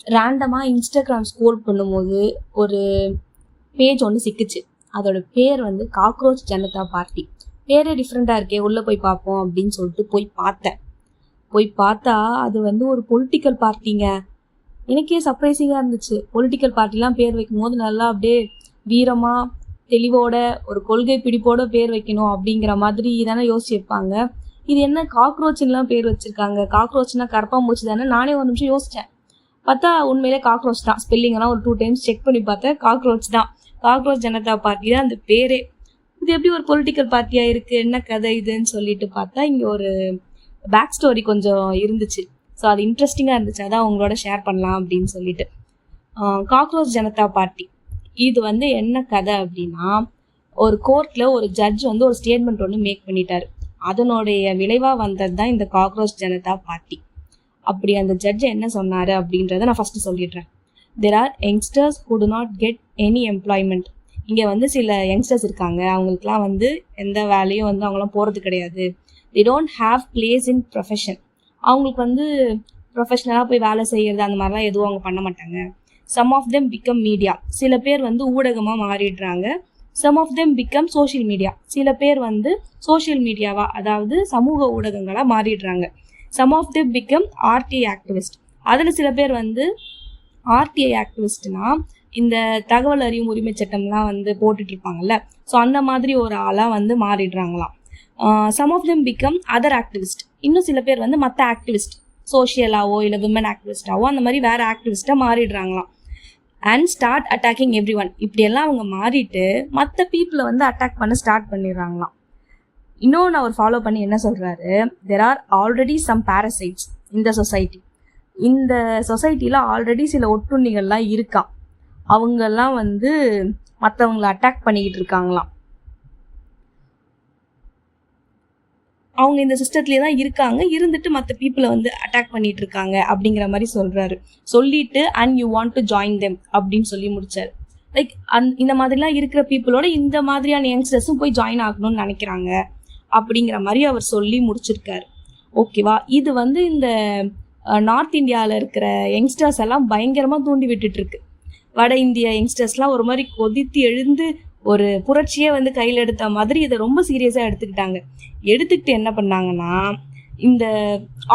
ரேண்டமாக Instagram scroll பண்ணும்போது ஒரு பேஜ் ஒன்று சிக்கிச்சு. அதோட பேர் வந்து காக்ரோச் ஜனதா பார்ட்டி. பேரே டிஃப்ரெண்ட்டாக இருக்கே, உள்ளே போய் பார்ப்போம் அப்படின்னு சொல்லிட்டு போய் பார்த்தா அது வந்து ஒரு பொலிட்டிக்கல் பார்ட்டிங்க. எனக்கே சர்ப்ரைசிங்காக இருந்துச்சு. பொலிட்டிக்கல் பார்ட்டிலாம் பேர் வைக்கும் போது நல்லா அப்படியே வீரமாக தெளிவோட ஒரு கொள்கை பிடிப்போட பேர் வைக்கணும் அப்படிங்கிற மாதிரி தானே யோசிச்சு வைப்பாங்க. இது என்ன காக்ரோச்லாம் பேர் வச்சுருக்காங்க, காக்ரோச்னா கரப்பாம்பூச்சி தானே. நானே ஒரு நிமிஷம் யோசித்தேன். பார்த்தா உண்மையிலே காக்ரோச் தான். ஸ்பெல்லிங்கெல்லாம் ஒரு 2 டைம்ஸ் செக் பண்ணி பார்த்தேன், காக்ரோச் தான். காக்ரோச் ஜனதா பார்ட்டி தான் அந்த பேரே. இது எப்படி ஒரு பொலிட்டிக்கல் பார்ட்டியாக இருக்குது, என்ன கதை இதுன்னு சொல்லிட்டு பார்த்தா இங்கே ஒரு பேக் ஸ்டோரி கொஞ்சம் இருந்துச்சு. ஸோ அது இன்ட்ரெஸ்டிங்காக இருந்துச்சு, அதான் உங்களோட ஷேர் பண்ணலாம் அப்படின்னு சொல்லிட்டு. காக்ரோச் ஜனதா பார்ட்டி இது வந்து என்ன கதை அப்படின்னா, ஒரு கோர்ட்டில் ஒரு ஜட்ஜ் வந்து ஒரு ஸ்டேட்மெண்ட் ஒன்று மேக் பண்ணிட்டார். அதனுடைய விளைவாக வந்தது தான் இந்த காக்ரோச் ஜனதா பார்ட்டி. அப்படி அந்த ஜட்ஜ் என்ன சொன்னார் அப்படின்றத நான் ஃபஸ்ட்டு சொல்லிடுறேன். There are youngsters who do not get any employment. இங்கே வந்து சில யங்ஸ்டர்ஸ் இருக்காங்க, அவங்களுக்குலாம் வந்து எந்த வேலையும் வந்து அவங்களாம் போகிறது கிடையாது. They don't have place in profession. அவங்களுக்கு வந்து ப்ரொஃபஷ்னலாக போய் வேலை செய்கிறது அந்த மாதிரிலாம் எதுவும் அவங்க பண்ண மாட்டாங்க. Some of them become media. சில பேர் வந்து ஊடகமாக மாறிடுறாங்க. Some of them become social media. சில பேர் வந்து சோஷியல் மீடியாவாக, அதாவது சமூக ஊடகங்களாக மாறிடுறாங்க. Some of them become RTI activist. அதில் சில பேர் வந்து RTI ஆக்டிவிஸ்ட்னா இந்த தகவல் அறியும் உரிமை சட்டம்லாம் வந்து போட்டுட்ருப்பாங்கல்ல, ஸோ அந்த மாதிரி ஒரு ஆளாக வந்து மாறிடுறாங்களாம். Some of them become other activist. இன்னும் சில பேர் வந்து மற்ற ஆக்டிவிஸ்ட், சோஷியலாவோ இல்லை விமன் ஆக்டிவிஸ்டாவோ அந்த மாதிரி வேறு ஆக்டிவிஸ்ட்டாக மாறிடுறாங்களாம். And start attacking everyone. இப்படியெல்லாம் அவங்க மாறிட்டு மற்ற பீப்புளை வந்து அட்டாக் பண்ண ஸ்டார்ட் பண்ணிடுறாங்களாம். இன்னொன்று அவர் ஃபாலோ பண்ணி என்ன சொல்கிறாரு, there are already some parasites இந்த சொசைட்டி. இந்த சொசைட்டியில் ஆல்ரெடி சில ஒட்டுண்ணிகள்லாம் இருக்கான், அவங்கெல்லாம் வந்து மற்றவங்களை அட்டாக் பண்ணிக்கிட்டு இருக்காங்களாம். அவங்க இந்த சிஸ்டத்துலேயே தான் இருக்காங்க, இருந்துட்டு மற்ற பீப்புளை வந்து அட்டாக் பண்ணிட்டு இருக்காங்க அப்படிங்கிற மாதிரி சொல்கிறாரு. சொல்லிட்டு and you want to join them அப்படின்னு சொல்லி முடிச்சார். லைக் இந்த மாதிரிலாம் இருக்கிற பீப்புளோட இந்த மாதிரியான யங்ஸ்டர்ஸும் போய் ஜாயின் ஆகணும்னு நினைக்கிறாங்க அப்படிங்கிற மாதிரி அவர் சொல்லி முடிச்சிருக்காரு. ஓகேவா, இது வந்து இந்த நார்த் இந்தியாவில் இருக்கிற யங்ஸ்டர்ஸ் எல்லாம் பயங்கரமாக தூண்டி விட்டுட்டுருக்கு. வட இந்திய யங்ஸ்டர்ஸ்லாம் ஒரு மாதிரி கொதித்து எழுந்து ஒரு புரட்சியே வந்து கையில் எடுத்த மாதிரி இதை ரொம்ப சீரியஸாக எடுத்துக்கிட்டு என்ன பண்ணாங்கன்னா, இந்த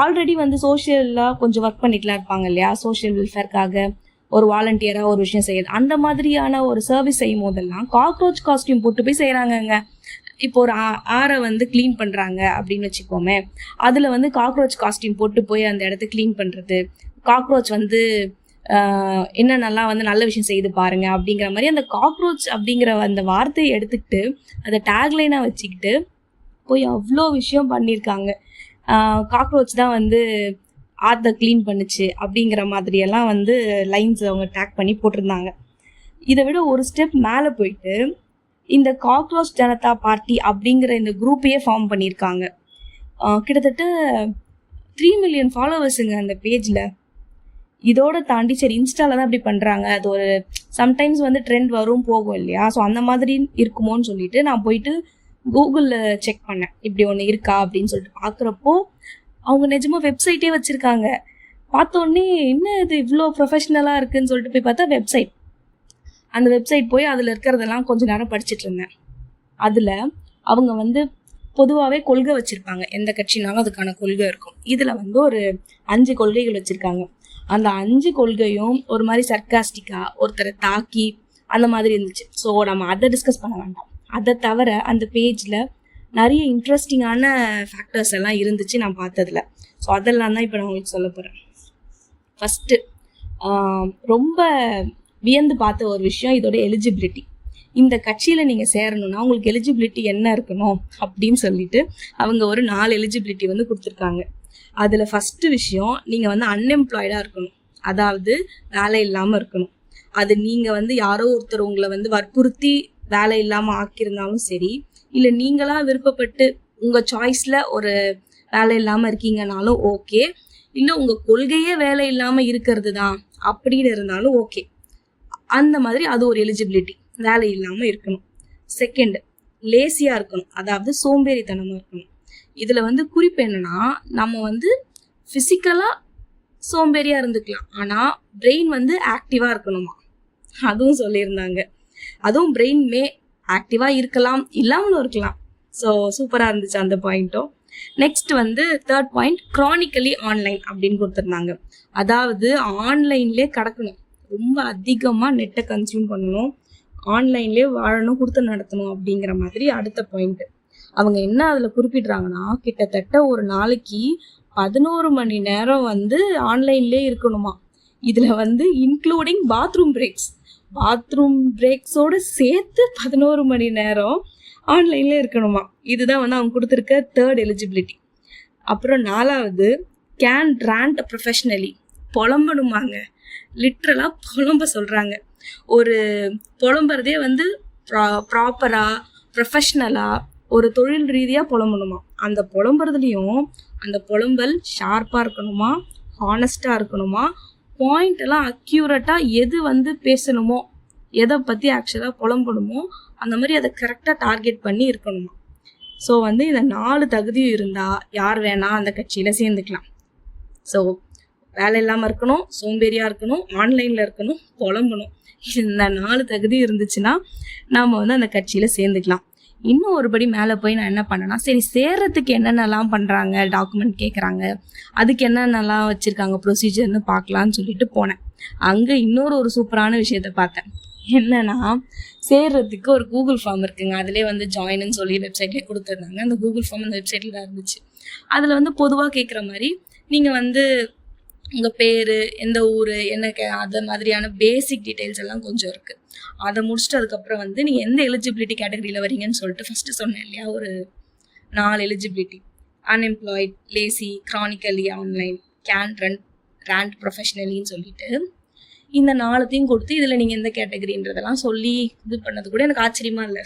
ஆல்ரெடி வந்து சோஷியலாக கொஞ்சம் ஒர்க் பண்ணிட்டுலாம் இருப்பாங்க இல்லையா, சோஷியல் வெல்ஃபேர்க்காக ஒரு வாலண்டியராக ஒரு விஷயம் செய்யுது, அந்த மாதிரியான ஒரு சர்வீஸ் செய்யும் போதெல்லாம் காக்ரோச் காஸ்டியூம் போட்டு போய் செய்கிறாங்கங்க. இப்போ ஒரு ஆறை வந்து க்ளீன் பண்ணுறாங்க அப்படின்னு வச்சுக்கோமே, அதில் வந்து காக்ரோச் காஸ்டியூம் போட்டு போய் அந்த இடத்த க்ளீன் பண்ணுறது, காக்ரோச் வந்து என்னென்னலாம் வந்து நல்ல விஷயம் செய்து பாருங்க அப்படிங்கிற மாதிரி அந்த காக்ரோச் அப்படிங்கிற அந்த வார்த்தையை எடுத்துக்கிட்டு அதை டேக்லைனாக வச்சுக்கிட்டு போய் அவ்வளோ விஷயம் பண்ணியிருக்காங்க. காக்ரோச் தான் வந்து ஆத்தை க்ளீன் பண்ணுச்சு அப்படிங்கிற மாதிரியெல்லாம் வந்து லைன்ஸ் அவங்க டேக் பண்ணி போட்டிருந்தாங்க. இதை விட ஒரு ஸ்டெப் மேலே போயிட்டு இந்த காக்ரோச் ஜனதா பார்ட்டி அப்படிங்கிற இந்த குரூப்பையே ஃபார்ம் பண்ணியிருக்காங்க. கிட்டத்தட்ட 3 மில்லியன் ஃபாலோவர்ஸுங்க அந்த பேஜில். இதோட தாண்டி சரி இன்ஸ்டாவில் தான் அப்படி பண்ணுறாங்க, அது ஒரு சம்டைம்ஸ் வந்து ட்ரெண்ட் வரும் போகும் இல்லையா, ஸோ அந்த மாதிரி இருக்குமோன்னு சொல்லிட்டு நான் போயிட்டு கூகுளில் செக் பண்ணேன் இப்படி ஒன்று இருக்கா அப்படின்னு சொல்லிட்டு. பார்க்குறப்போ அவங்க நிஜமாக வெப்சைட்டே வச்சுருக்காங்க. பார்த்தோன்னே என்ன இது இவ்வளோ ப்ரொஃபஷ்னலாக இருக்குதுன்னு சொல்லிட்டு போய் பார்த்தா வெப்சைட். அந்த வெப்சைட் போய் அதில் இருக்கிறதெல்லாம் கொஞ்சம் நேரம் படிச்சுட்டு இருந்தேன். அதில் அவங்க வந்து பொதுவாகவே கொள்கை வச்சுருப்பாங்க, எந்த கட்சினாலும் அதுக்கான கொள்கை இருக்கும். இதில் வந்து ஒரு 5 கொள்கைகள் வச்சுருக்காங்க. அந்த 5 கொள்கையும் ஒரு மாதிரி சர்க்காஸ்டிக்காக ஒருத்தரை தாக்கி அந்த மாதிரி இருந்துச்சு. ஸோ நம்ம அதை டிஸ்கஸ் பண்ண வேண்டாம். அதை தவிர அந்த பேஜில் நிறைய இன்ட்ரெஸ்டிங்கான ஃபேக்டர்ஸ் எல்லாம் இருந்துச்சு நான் பார்த்ததில். ஸோ அதெல்லாம் தான் இப்போ நான் உங்களுக்கு சொல்ல போகிறேன். ஃபஸ்ட்டு ரொம்ப வியந்து பார்த்த ஒரு விஷயம் இதோட எலிஜிபிலிட்டி. இந்த கட்சியில் நீங்கள் சேரணும்னா உங்களுக்கு எலிஜிபிலிட்டி என்ன இருக்கணும் அப்படின்னு சொல்லிட்டு அவங்க ஒரு 4 எலிஜிபிலிட்டி வந்து கொடுத்துருக்காங்க. அதில் ஃபஸ்ட்டு விஷயம், நீங்கள் வந்து அன்எம்ப்ளாய்டாக இருக்கணும், அதாவது வேலை இல்லாமல் இருக்கணும். அது நீங்கள் வந்து யாரோ ஒருத்தர் உங்களை வந்து வற்புறுத்தி வேலை இல்லாமல் ஆக்கியிருந்தாலும் சரி, இல்லை நீங்களாக விருப்பப்பட்டு உங்கள் சாய்ஸில் ஒரு வேலை இல்லாமல் இருக்கீங்கனாலும் ஓகே, இல்லை உங்கள் கொள்கையே வேலை இல்லாமல் இருக்கிறது தான் அப்படின்னு இருந்தாலும் ஓகே. அந்த மாதிரி அது ஒரு எலிஜிபிலிட்டி, வேலை இல்லாமல் இருக்கணும். செகண்ட், லேசியாக இருக்கணும், அதாவது சோம்பேறித்தனமாக இருக்கணும். இதில் வந்து குறிப்பு என்னென்னா, நம்ம வந்து ஃபிசிக்கலாக சோம்பேறியா இருந்துக்கலாம். ஆனா பிரெயின் வந்து ஆக்டிவா இருக்கணுமா, அதுவும் சொல்லியிருந்தாங்க. அதுவும் பிரெயின் ஆக்டிவா இருக்கலாம், இல்லாமலும் இருக்கலாம். ஸோ சூப்பரா இருந்துச்சு அந்த பாயிண்ட்டும். நெக்ஸ்ட் வந்து தேர்ட் பாயிண்ட், க்ரானிக்கலி ஆன்லைன் அப்படின்னு கொடுத்துருந்தாங்க. அதாவது ஆன்லைன்லேயே கிடக்கணும், ரொம்ப அதிகமாக நெட்டை கன்சியூம் பண்ணணும், ஆன்லைன்லேயே வாழணும், கொடுத்து நடத்தணும் அப்படிங்கிற மாதிரி அடுத்த பாயிண்ட். அவங்க என்ன அதில் குறிப்பிடுறாங்கன்னா, கிட்டத்தட்ட ஒரு நாளைக்கு 11 மணி நேரம் வந்து ஆன்லைன்லேயே இருக்கணுமா. இதில் வந்து இன்க்ளூடிங் பாத்ரூம் பிரேக்ஸோடு சேர்த்து 11 மணி நேரம் ஆன்லைன்லேயே இருக்கணுமா. இதுதான் வந்து அவங்க கொடுத்துருக்க தேர்ட் எலிஜிபிலிட்டி. அப்புறம் 4வது, கேன் ரேண்ட் ப்ரொஃபஷ்னலி, புலம்பணுமாங்க. லிட்ரலாக புலம்ப சொல்கிறாங்க. ஒரு புலம்புறதே வந்து ப்ராப்பராக ப்ரொஃபஷ்னலாக ஒரு தொழில் ரீதியாக புலம்பணுமா. அந்த புலம்புறதுலேயும் அந்த புலம்பல் ஷார்ப்பாக இருக்கணுமா, ஹானஸ்டாக இருக்கணுமா, பாயிண்ட் எல்லாம் அக்யூரேட்டாக எது வந்து பேசணுமோ, எதை பற்றி ஆக்சுவலாக புலம்பணுமோ அந்த மாதிரி அதை கரெக்டாக டார்கெட் பண்ணி இருக்கணுமா. ஸோ வந்து இந்த 4 தகுதியும் இருந்தால் யார் வேணால் அந்த கட்சியில் சேர்ந்துக்கலாம். ஸோ வேலை இல்லாமல் இருக்கணும், சோம்பேறியாக இருக்கணும், ஆன்லைனில் இருக்கணும், புலம்பணும். இந்த 4 தகுதி இருந்துச்சுன்னா நாம் வந்து அந்த கட்சியில் சேர்ந்துக்கலாம். இன்னும் ஒருபடி மேலே போய் நான் என்ன பண்ணேன்னா, சரி சேர்றதுக்கு என்னென்னலாம் பண்ணுறாங்க, டாக்குமெண்ட் கேட்குறாங்க, அதுக்கு என்னென்னலாம் வச்சுருக்காங்க ப்ரொசீஜர்னு பார்க்கலான்னு சொல்லிட்டு போனேன். அங்கே இன்னொரு சூப்பரான விஷயத்த பார்த்தேன். என்னன்னா, சேர்றதுக்கு ஒரு கூகுள் ஃபார்ம் இருக்குங்க. அதிலே வந்து ஜாயின்னு சொல்லி வெப்சைட்லேயே கொடுத்துருந்தாங்க. அந்த கூகுள் ஃபார்ம் அந்த வெப்சைட்டில் தான் இருந்துச்சு. அதில் வந்து பொதுவாக கேட்குற மாதிரி நீங்கள் வந்து உங்கள் பேர், எந்த ஊர், என்ன அது மாதிரியான பேசிக் டீட்டெயில்ஸ் எல்லாம் கொஞ்சம் இருக்குது. அதை முடிச்சுட்டு அதுக்கப்புறம் வந்து நீங்கள் எந்த எலிஜிபிலிட்டி கேட்டகரியில் வரீங்கன்னு சொல்லிட்டு ஃபஸ்ட்டு சொன்னேன் இல்லையா, ஒரு 4 eligibility: unemployed, lazy, chronically online, can rant ப்ரொஃபஷ்னலின்னு சொல்லிட்டு இந்த 4த்தையும் கொடுத்து இதில் நீங்கள் எந்த கேட்டகரின்றதெல்லாம் சொல்லி இது பண்ணது கூட எனக்கு ஆச்சரியமா இல்லை.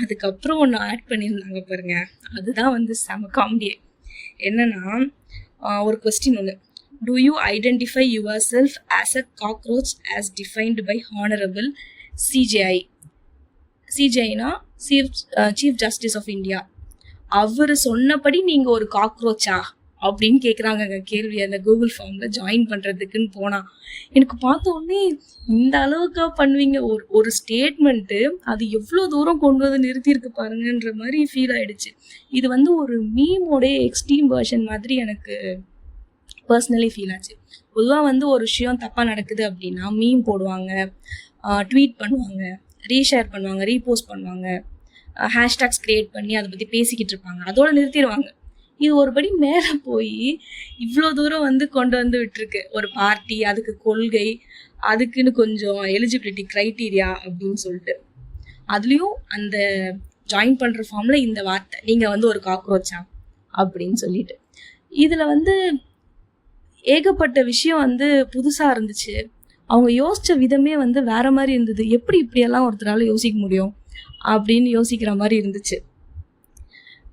அதுக்கப்புறம் ஒன்று ஆட் பண்ணியிருந்தாங்க பாருங்க, அதுதான் வந்து செம காமெடியே. என்னன்னா, ஒரு கொஸ்டின் ஒன்று: Do you identify yourself as a cockroach as defined by Honorable CJI? CJIனா Chief Justice of India. அவர் சொன்னபடி நீங்கள் ஒரு காக்ரோச்சா அப்படின்னு கேட்குறாங்க கேள்வி. அந்த கூகுள் ஃபார்மில் ஜாயின் பண்ணுறதுக்குன்னு போனால் எனக்கு பார்த்த உடனே இந்த அளவுக்கா பண்ணுவீங்க, ஒரு ஸ்டேட்மெண்ட்டு அது எவ்வளோ தூரம் கொண்டு வந்து நிறுத்தியிருக்கு பாருங்கன்ற மாதிரி ஃபீல் ஆகிடுச்சு. இது வந்து ஒரு மீமோடைய எக்ஸ்ட்ரீம் வெர்ஷன் மாதிரி எனக்கு பர்சனலி ஃபீல் ஆச்சு. பொதுவாக வந்து ஒரு விஷயம் தப்பாக நடக்குது அப்படின்னா மீம் போடுவாங்க, ட்வீட் பண்ணுவாங்க, ரீஷேர் பண்ணுவாங்க, ரீபோஸ்ட் பண்ணுவாங்க, ஹேஷ்டாக்ஸ் க்ரியேட் பண்ணி அதை பற்றி பேசிக்கிட்டு இருப்பாங்க, அதோடு நிறுத்திடுவாங்க. இது ஒருபடி மேலே போய் இவ்வளோ தூரம் வந்து கொண்டு வந்து விட்டுருக்கு. ஒரு பார்ட்டி, அதுக்கு கொள்கை, அதுக்குன்னு கொஞ்சம் எலிஜிபிலிட்டி க்ரைட்டீரியா அப்படின்னு சொல்லிட்டு, அதுலேயும் அந்த ஜாயின் பண்ணுற ஃபார்மில் இந்த வார்த்தை, நீங்கள் வந்து ஒரு காக்ரோச்சா அப்படின்னு சொல்லிட்டு. இதில் வந்து ஏகப்பட்ட விஷயம் வந்து புதுசாக இருந்துச்சு. அவங்க யோசித்த விதமே வந்து வேற மாதிரி இருந்தது. எப்படி இப்படியெல்லாம் ஒருத்தரால் யோசிக்க முடியும் அப்படின்னு யோசிக்கிற மாதிரி இருந்துச்சு.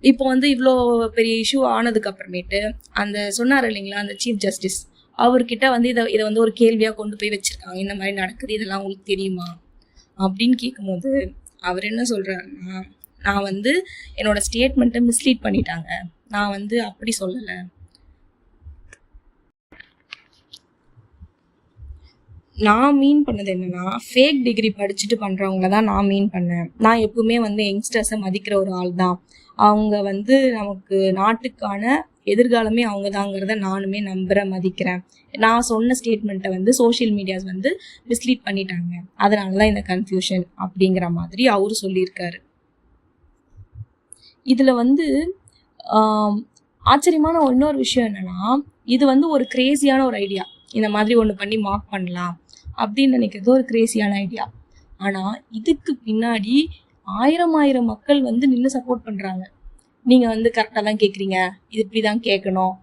இப்போ வந்து இவ்வளோ பெரிய இஷ்யூ ஆனதுக்கு அப்புறமேட்டு அந்த சொன்னார் இல்லைங்களா, அந்த சீஃப் ஜஸ்டிஸ், அவர்கிட்ட வந்து இதை வந்து ஒரு கேள்வியாக கொண்டு போய் வச்சுருக்காங்க. இந்த மாதிரி நடக்குது, இதெல்லாம் உங்களுக்கு தெரியுமா அப்படின்னு கேட்கும்போது அவர் என்ன சொல்கிறாருன்னா, நான் வந்து என்னோட ஸ்டேட்மெண்ட்டை மிஸ்லீட் பண்ணிட்டாங்க, நான் வந்து அப்படி சொல்லலை, நான் மீன் பண்ணது என்னன்னா ஃபேக் டிகிரி படிச்சுட்டு பண்ணுறவங்கள தான் நான் மீன் பண்ணேன். நான் எப்பவுமே வந்து யங்ஸ்டர்ஸை மதிக்கிற ஒரு ஆள் தான். அவங்க வந்து நமக்கு நாட்டுக்கான எதிர்காலமே அவங்க தாங்கிறத நானுமே நம்புகிறேன், மதிக்கிறேன். நான் சொன்ன ஸ்டேட்மெண்ட்டை வந்து சோஷியல் மீடியாஸ் வந்து மிஸ்லீட் பண்ணிட்டாங்க, அதனால தான் இந்த கன்ஃபியூஷன் அப்படிங்கிற மாதிரி அவரு சொல்லியிருக்காரு. இதில் வந்து ஆச்சரியமான இன்னொரு விஷயம் என்னன்னா, இது வந்து ஒரு கிரேசியான ஒரு ஐடியா. இந்த மாதிரி ஒன்று பண்ணி மார்க் பண்ணலாம் அப்படின்னு நினைக்கிறது ஒரு கிரேசியான ஐடியா. ஆனால் இதுக்கு பின்னாடி ஆயிரம் மக்கள் வந்து நின்று சப்போர்ட் பண்ணுறாங்க. நீங்கள் வந்து கரெக்டாக தான் கேட்குறீங்க, இது இப்படி தான் கேட்கணும்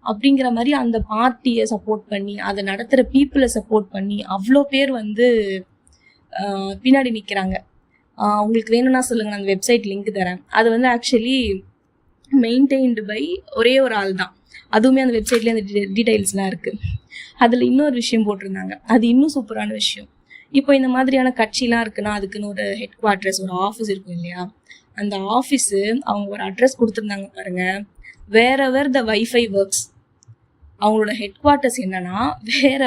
அப்படிங்கிற மாதிரி அந்த பார்ட்டியை சப்போர்ட் பண்ணி, அதை நடத்துகிற பீப்புளை சப்போர்ட் பண்ணி அவ்வளோ பேர் வந்து பின்னாடி நிற்கிறாங்க. உங்களுக்கு வேணும்னா சொல்லுங்கள், நான் அந்த வெப்சைட் லிங்க் தரேன். அது வந்து ஆக்சுவலி மெயின்டைன்டு பை ஒரே ஒரு ஆள் தான். அதுவுமே அந்த வெப்சைட்லேயே அந்த டீட்டெயில்ஸ்லாம் இருக்குது. அதில் இன்னொரு விஷயம் போட்டிருந்தாங்க, அது இன்னும் சூப்பரான விஷயம். இப்போ இந்த மாதிரியான கட்சிலாம் இருக்குன்னா அதுக்குன்னு ஒரு ஹெட் குவார்ட்டர்ஸ், ஒரு ஆஃபீஸ் இருக்கும் இல்லையா, அந்த ஆஃபீஸு அவங்க ஒரு அட்ரஸ் கொடுத்துருந்தாங்க பாருங்கள், வேர் எவர் த வைஃபை ஒர்க்ஸ், அவங்களோட ஹெட் குவார்ட்டர்ஸ் என்னன்னா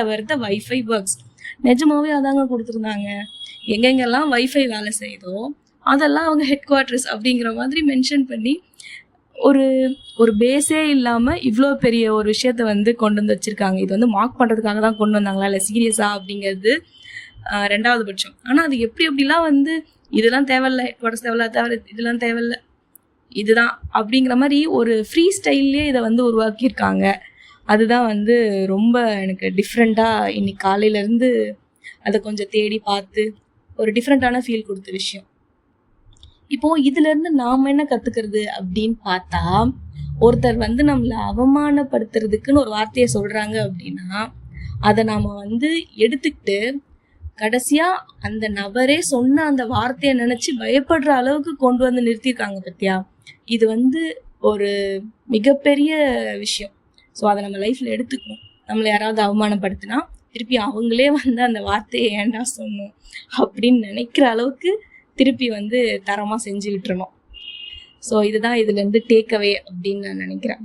வேற த வைஃபை ஒர்க்ஸ். நிஜமாவே அதாங்க கொடுத்துருந்தாங்க. எங்கெங்கெல்லாம் வைஃபை வேலை செய்யுதோ அதெல்லாம் அவங்க ஹெட் குவார்ட்டர்ஸ் அப்படிங்கிற மாதிரி மென்ஷன் பண்ணி ஒரு ஒரு பேஸே இல்லாமல் இவ்வளோ பெரிய ஒரு விஷயத்த வந்து கொண்டு வந்து வச்சுருக்காங்க. இது வந்து மார்க் பண்ணுறதுக்காக தான் கொண்டு வந்தாங்களா இல்லை சீரியஸா அப்படிங்கிறது ரெண்டாவது பட்சம். ஆனால் அது எப்படிலாம் வந்து இதெல்லாம் தேவையில்ல, ஹெட் குவார்ட்டர்ஸ் தேவையில்ல, இதெல்லாம் தேவையில்ல, இதுதான் அப்படிங்கிற மாதிரி ஒரு ஃப்ரீ ஸ்டைல்லே இதை வந்து உருவாக்கியிருக்காங்க. அதுதான் வந்து ரொம்ப எனக்கு டிஃப்ரெண்ட்டாக இன்னைக்கு காலையிலேருந்து அதை கொஞ்சம் தேடி பார்த்து ஒரு டிஃப்ரெண்ட்டான ஃபீல் கொடுத்த விஷயம். இப்போது இதுலேருந்து நாம் என்ன கற்றுக்கிறது அப்படின்னு பார்த்தா, ஒருத்தர் வந்து நம்மளை அவமானப்படுத்துறதுக்குன்னு ஒரு வார்த்தையை சொல்கிறாங்க அப்படின்னா அதை நாம் வந்து எடுத்துக்கிட்டு கடைசியாக அந்த நபரே சொன்ன அந்த வார்த்தையை நினச்சி பயப்படுற அளவுக்கு கொண்டு வந்து நிறுத்தியிருக்காங்க பத்தியா. இது வந்து ஒரு மிகப்பெரிய விஷயம். ஸோ அதை நம்ம லைஃப்பில் எடுத்துக்கணும். நம்மளை யாராவது அவமானப்படுத்தினா திருப்பி அவங்களே வந்து அந்த வார்த்தையை ஏன்டா சொன்னோம் அப்படின்னு நினைக்கிற அளவுக்கு திருப்பி வந்து தரமாக செஞ்சு விட்டுறணும். ஸோ இதுதான் இதுலேருந்து டேக்அவே அப்படின்னு நான் நினைக்கிறேன்.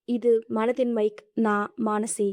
இது மனதின் மைக். நான் மானசி.